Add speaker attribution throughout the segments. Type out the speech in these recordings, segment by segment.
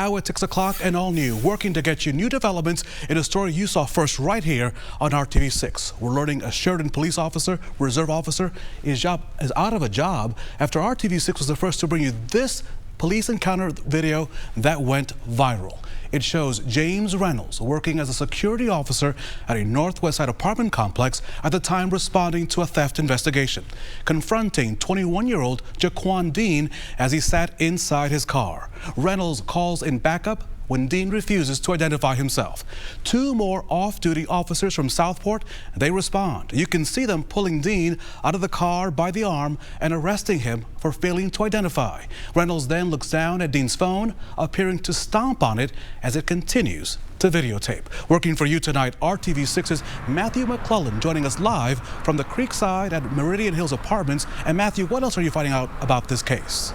Speaker 1: Now at 6 o'clock and all new, working to get you new developments in a story you saw first right here on RTV6. We're learning a Sheridan police officer, reserve officer, is out of a job after RTV6 was the first to bring you this police encounter video that went viral. It shows James Reynolds working as a security officer at a Northwest Side apartment complex at the time responding to a theft investigation, confronting 21-year-old Jaquan Dean as he sat inside his car. Reynolds calls in backup when Dean refuses to identify himself. Two more off-duty officers from Southport, they respond. You can see them pulling Dean out of the car by the arm and arresting him for failing to identify. Reynolds then looks down at Dean's phone, appearing to stomp on it as it continues to videotape. Working for you tonight, RTV6's Matthew McClellan joining us live from the Creekside at Meridian Hills Apartments. And Matthew, what else are you finding out about this case?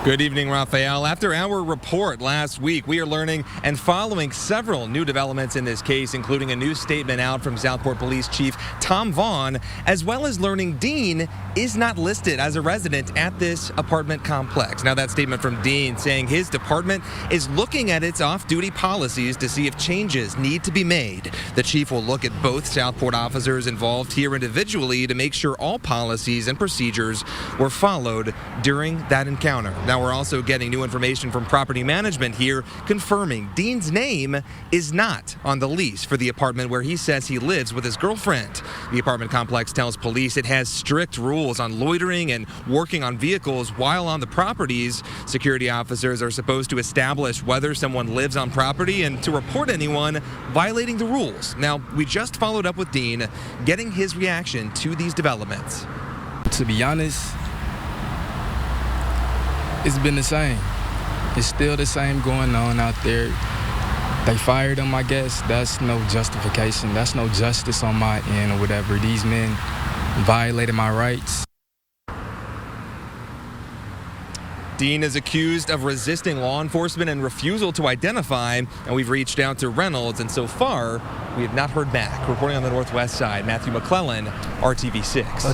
Speaker 2: Good evening, Raphael. After our report last week, we are learning and following several new developments in this case, including a new statement out from Southport Police Chief Tom Vaughn, as well as learning Dean is not listed as a resident at this apartment complex. Now, that statement from Dean saying his department is looking at its off-duty policies to see if changes need to be made. The chief will look at both Southport officers involved here individually to make sure all policies and procedures were followed during that encounter. Now, we're also getting new information from property management here confirming Dean's name is not on the lease for the apartment where he says he lives with his girlfriend. The apartment complex tells police it has strict rules on loitering and working on vehicles while on the properties. Security officers are supposed to establish whether someone lives on property and to report anyone violating the rules. Now, we just followed up with Dean, getting his reaction to these developments.
Speaker 3: To be honest, it's been the same. It's still the same going on out there. They fired him, I guess. That's no justification. That's no justice on my end or whatever. These men violated my rights.
Speaker 2: Dean is accused of resisting law enforcement and refusal to identify, and we've reached out to Reynolds, and so far, we have not heard back. Reporting on the Northwest Side, Matthew McClellan, RTV6.